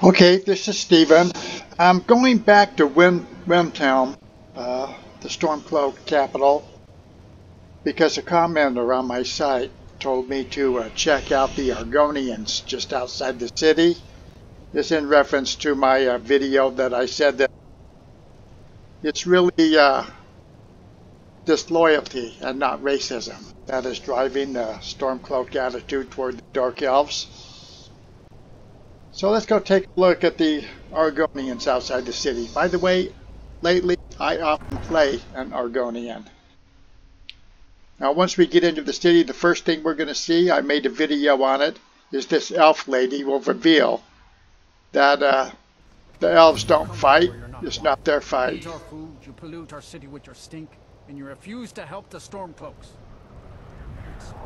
Okay, this is Stephen. I'm going back to Windhelm, the Stormcloak capital, because a commenter on my site told me to check out the Argonians just outside the city. This in reference to my video that I said that it's really disloyalty and not racism that is driving the Stormcloak attitude toward the Dark Elves. So let's go take a look at the Argonians outside the city. By the way, lately I often play an Argonian. Now once we get into the city, the first thing we're going to see, I made a video on it, is this elf lady will reveal that the elves don't fight. It's not their fight. You eat our food, you pollute our city with your stink, and you refuse to help the Stormcloaks.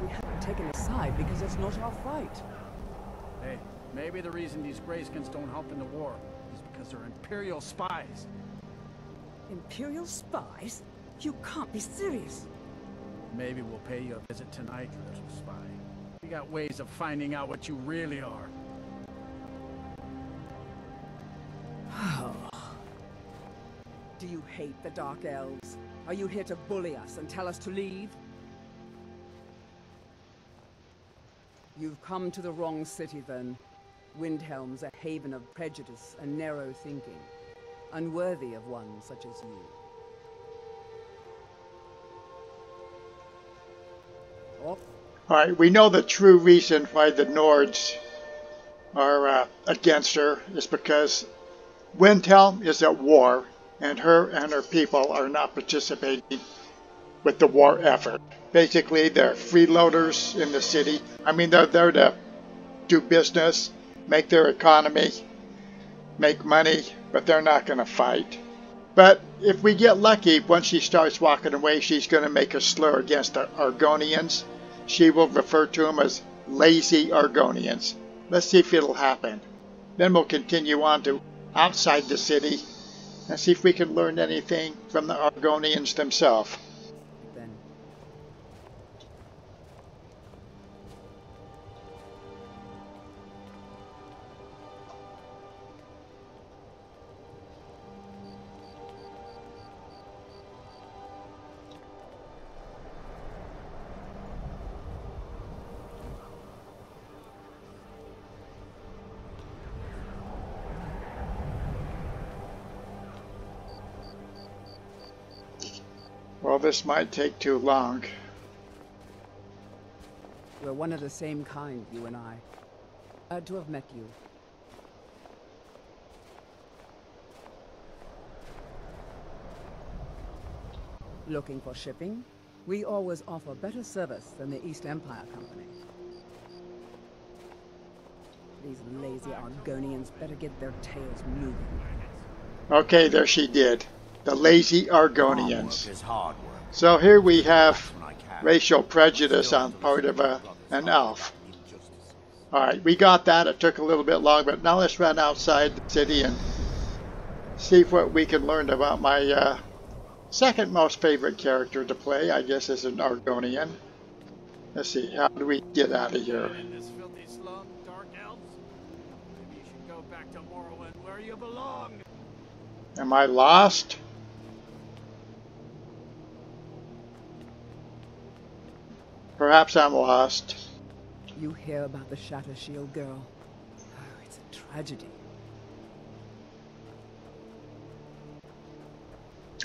We haven't taken a side because it's not our fight. Hey, maybe the reason these Greyskins don't help in the war is because they're Imperial spies. Imperial spies? You can't be serious. Maybe we'll pay you a visit tonight, little spy. We got ways of finding out what you really are. Do you hate the Dark Elves? Are you here to bully us and tell us to leave? You've come to the wrong city then. Windhelm's a haven of prejudice and narrow thinking, unworthy of one such as you. Oh. Alright, we know the true reason why the Nords are against her is because Windhelm is at war, and her people are not participating with the war effort. Basically, they're freeloaders in the city. I mean, they're there to do business, make their economy, make money, but they're not going to fight. But if we get lucky, once she starts walking away, she's going to make a slur against the Argonians. She will refer to them as lazy Argonians. Let's see if it'll happen. Then we'll continue on to outside the city and see if we can learn anything from the Argonians themselves. Well, this might take too long. We're one of the same kind, you and I. Glad to have met you. Looking for shipping? We always offer better service than the East Empire Company. These lazy Argonians better get their tails moving. Okay, there she did. The lazy Argonians. So here we have racial prejudice on part of an elf. Alright, we got that. It took a little bit long, but now let's run outside the city and see what we can learn about my second most favorite character to play, I guess, is an Argonian. Let's see, how do we get out of here? In this filthy slum, Dark Elves? Maybe you should go back to Morrowind where you belong. Am I lost? Perhaps I'm lost. You hear about the Shatter Shield girl? Oh, it's a tragedy.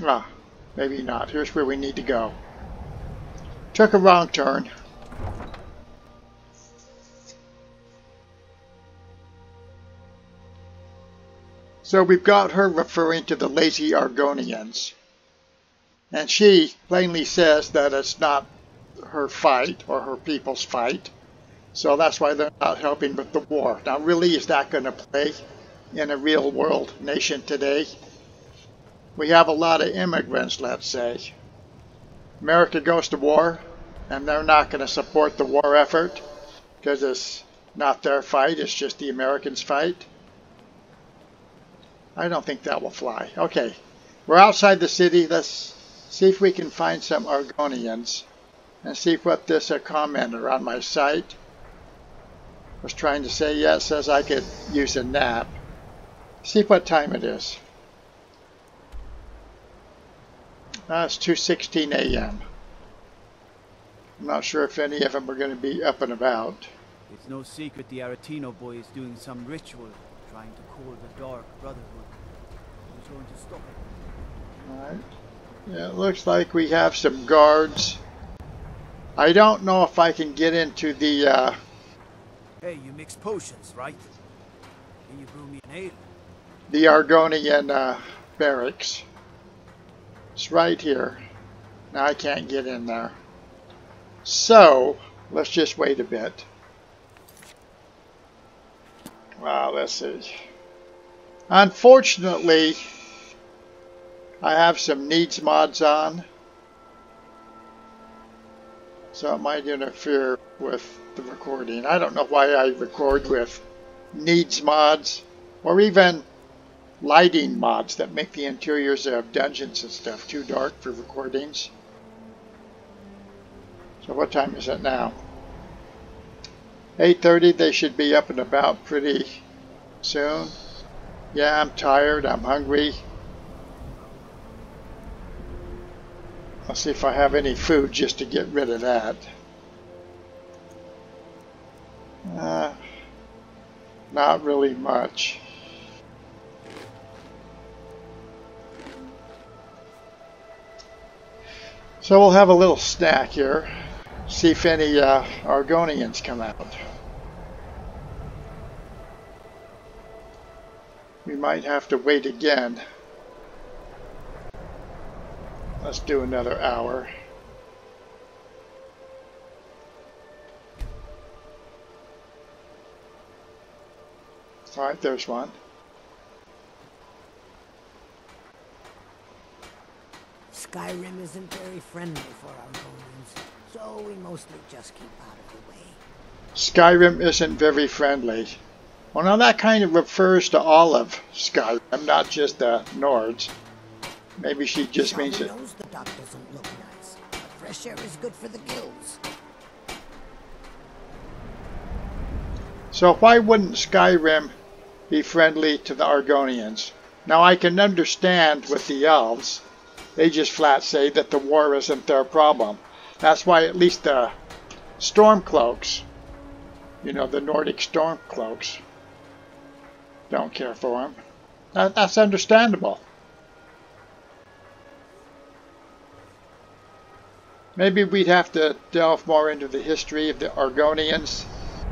Ah, maybe not. Here's where we need to go. Took a wrong turn. So we've got her referring to the lazy Argonians. And she plainly says that it's not her fight or her people's fight. So that's why they're not helping with the war. Now really, is that going to play in a real world nation today? We have a lot of immigrants, let's say. America goes to war and they're not going to support the war effort because it's not their fight, it's just the Americans' fight. I don't think that will fly. Okay, we're outside the city. Let's see if we can find some Argonians and see what this commenter on my site was trying to say. Yeah, it says I could use a nap. See what time it is. It's 2:16 a.m. I'm not sure if any of them are going to be up and about. It's no secret the Aretino boy is doing some ritual, trying to call the Dark Brotherhood. Who's going to stop it? Alright. Yeah, it looks like we have some guards. I don't know if I can get into the, Hey, you mix potions, right? Can you brew me an ale? the Argonian, barracks. It's right here. Now I can't get in there. So, let's just wait a bit. Wow, let's see. Unfortunately, I have some needs mods on, so it might interfere with the recording. I don't know why I record with needs mods, or even lighting mods that make the interiors of dungeons and stuff too dark for recordings. So what time is it now? 8:30. They should be up and about pretty soon. Yeah, I'm tired. I'm hungry. I'll see if I have any food just to get rid of that. Not really much. So we'll have a little snack here. See if any Argonians come out. We might have to wait again. Let's do another hour. Alright, there's one. Skyrim isn't very friendly for Argonians, so we mostly just keep out of the way. Skyrim isn't very friendly. Well, now that kind of refers to all of Skyrim, not just the Nords. Maybe she just means it. Knows the dock doesn't look nice, but fresh air is good for the gills. So why wouldn't Skyrim be friendly to the Argonians? Now I can understand with the elves. They just flat say that the war isn't their problem. That's why at least the Stormcloaks, you know, the Nordic Stormcloaks, don't care for them. That's understandable. Maybe we'd have to delve more into the history of the Argonians,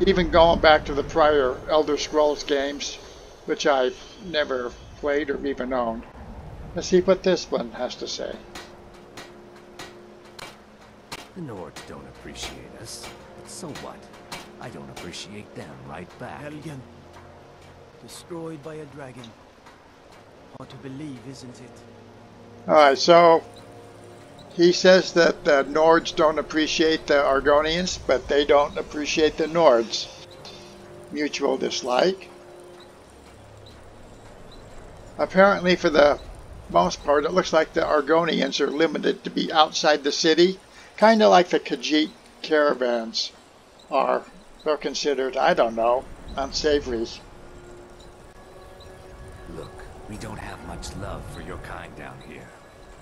even going back to the prior Elder Scrolls games, which I've never played or even owned. Let's see what this one has to say. The Nords don't appreciate us, but so what? I don't appreciate them right back. Helgen. Destroyed by a dragon. Hard to believe, isn't it? Alright, so he says that the Nords don't appreciate the Argonians, but they don't appreciate the Nords. Mutual dislike. Apparently, for the most part, it looks like the Argonians are limited to be outside the city, kind of like the Khajiit caravans are. They're considered, I don't know, unsavory. Look, we don't have much love for your kind down here.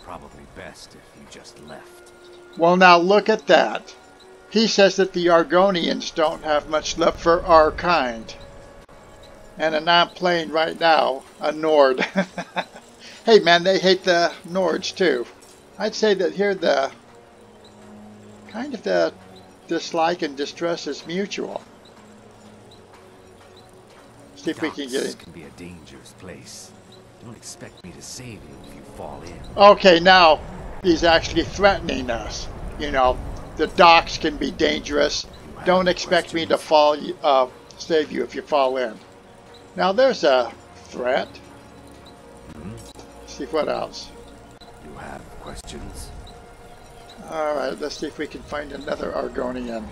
Probably best if you just left. Well, now look at that. He says that the Argonians don't have much love for our kind. And I'm playing right now a Nord. Hey man, they hate the Nords too. I'd say that here the kind of the dislike and distrust is mutual. See if we can get it. This can be a dangerous place. Don't expect me to save you if you fall in. Okay, now he's actually threatening us. You know, the docks can be dangerous. Don't expect me to save you if you fall in. Now there's a threat. See what else. You have questions? Alright, let's see if we can find another Argonian.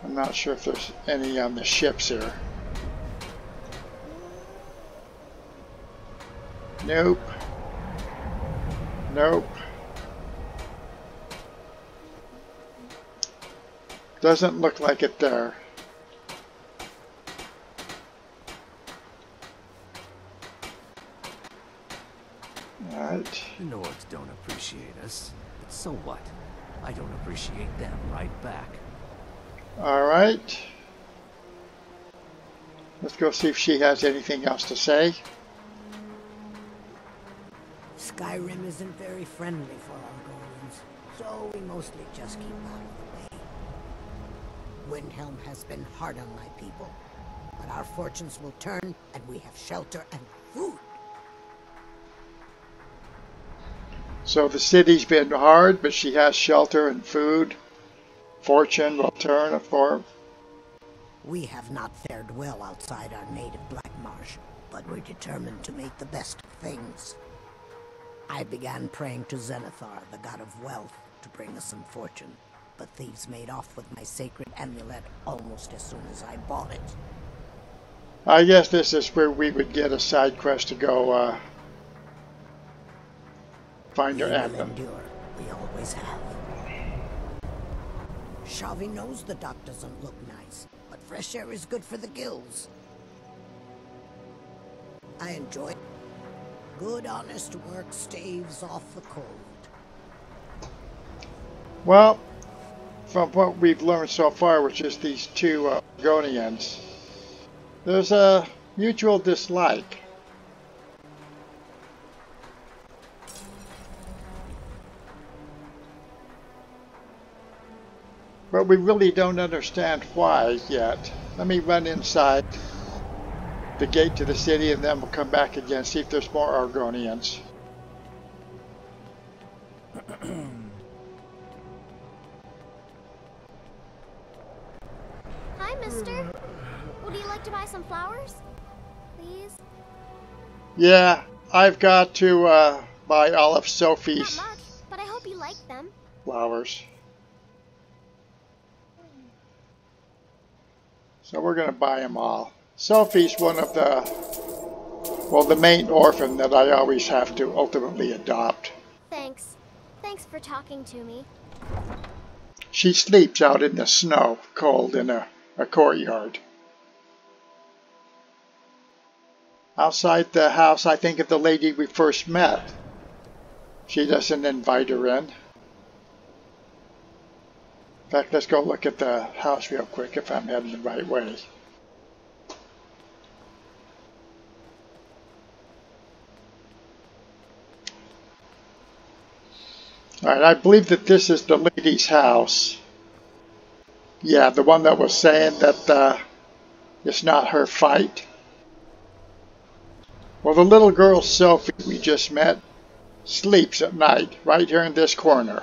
I'm not sure if there's any on the ships here. Nope. Nope. Doesn't look like it there. The Nords don't appreciate us, but so what? I don't appreciate them right back. Alright. Let's go see if she has anything else to say. Skyrim isn't very friendly for Argonians, so we mostly just keep out of the way. Windhelm has been hard on my people, but our fortunes will turn, and we have shelter and food. So the city's been hard, but she has shelter and food. Fortune will turn for. We have not fared well outside our native Black Marsh, but we're determined to make the best of things. I began praying to Zenithar, the god of wealth, to bring us some fortune, but thieves made off with my sacred amulet almost as soon as I bought it. I guess this is where we would get a side quest to go find her We will amulet. endure. We always have. Shavi knows the dock doesn't look nice, but fresh air is good for the gills. I enjoy it. Good, honest work staves off the cold. Well, from what we've learned so far, which is these two Argonians, there's a mutual dislike. But we really don't understand why yet. Let me run inside the gate to the city, and then we'll come back again, see if there's more Argonians. Hi, mister. Would you like to buy some flowers? Please? Yeah, I've got to buy all of Not Sophie's much, but I hope you like them. flowers. So we're going to buy them all. Sophie's one of the main orphan that I always have to ultimately adopt. Thanks. Thanks for talking to me. She sleeps out in the snow, cold, in a courtyard. Outside the house, I think of the lady we first met. She doesn't invite her in. In fact, let's go look at the house real quick if I'm heading the right way. Alright, I believe that this is the lady's house. Yeah, the one that was saying that it's not her fight. Well, the little girl Sophie we just met sleeps at night right here in this corner.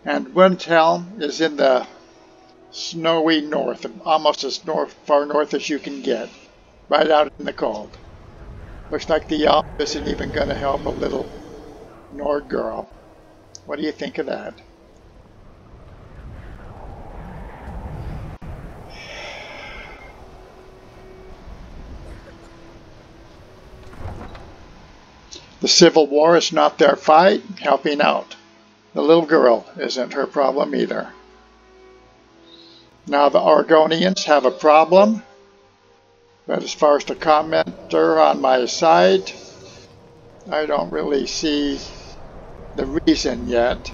And Windhelm is in the snowy north, almost as far north as you can get, right out in the cold. Looks like the elf isn't even going to help a little Nord girl. What do you think of that? The Civil War is not their fight, helping out. The little girl isn't her problem either. Now the Argonians have a problem, but as far as the commenter on my side, I don't really see the reason yet.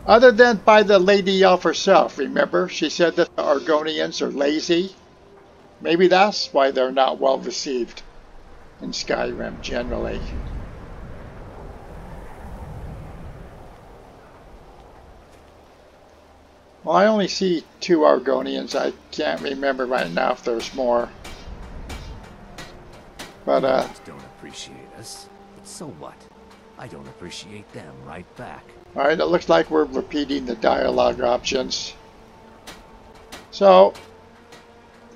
Other than by the lady elf herself, remember? She said that the Argonians are lazy. Maybe that's why they're not well received in Skyrim generally. Well, I only see 2 Argonians. I can't remember right now if there's more. But, The Nords don't appreciate us, but so what? I don't appreciate them right back. alright, it looks like we're repeating the dialogue options. So,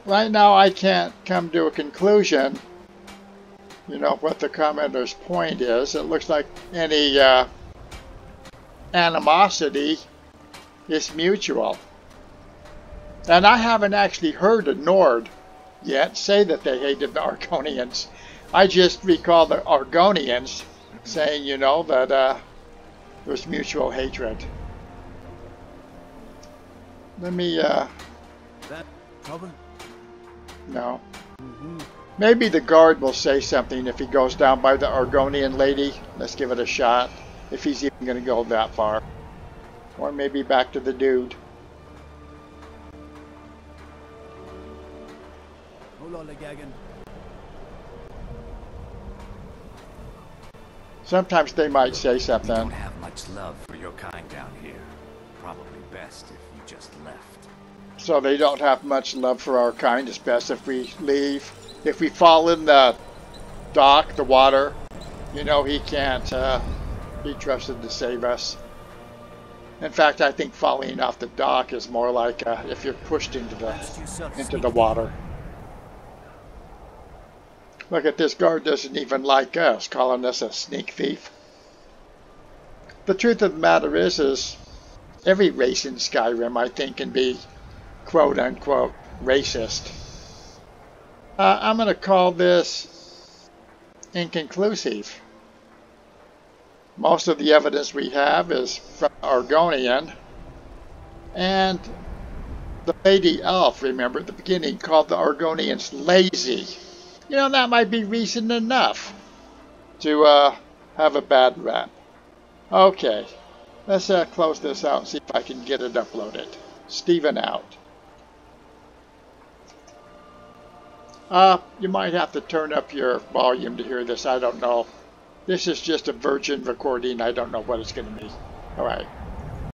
right now I can't come to a conclusion, you know, what the commenter's point is. It looks like any animosity is mutual. And I haven't actually heard a Nord yet say that they hated the Argonians. I just recall the Argonians saying, you know, that there's mutual hatred. Let me, That trouble? no. Maybe the guard will say something if he goes down by the Argonian lady. Let's give it a shot, if he's even going to go that far. Or maybe back to the dude. Sometimes they might say We something. don't have much love for your kind down here. Probably best if you just left. So they don't have much love for our kind. It's best if we leave. If we fall in the dock, the water, you know he can't be trusted to save us. In fact, I think falling off the dock is more like if you're pushed into the water. Look at this guard, doesn't even like us, calling us a sneak thief. The truth of the matter is every race in Skyrim, I think, can be quote-unquote racist. I'm going to call this inconclusive. Most of the evidence we have is from Argonian, and the Lady Elf, remember at the beginning, called the Argonians lazy. You know, that might be reason enough to have a bad rap. Okay, let's close this out and see if I can get it uploaded. Steven out. You might have to turn up your volume to hear this. I don't know. This is just a virgin recording. I don't know what it's going to be. All right.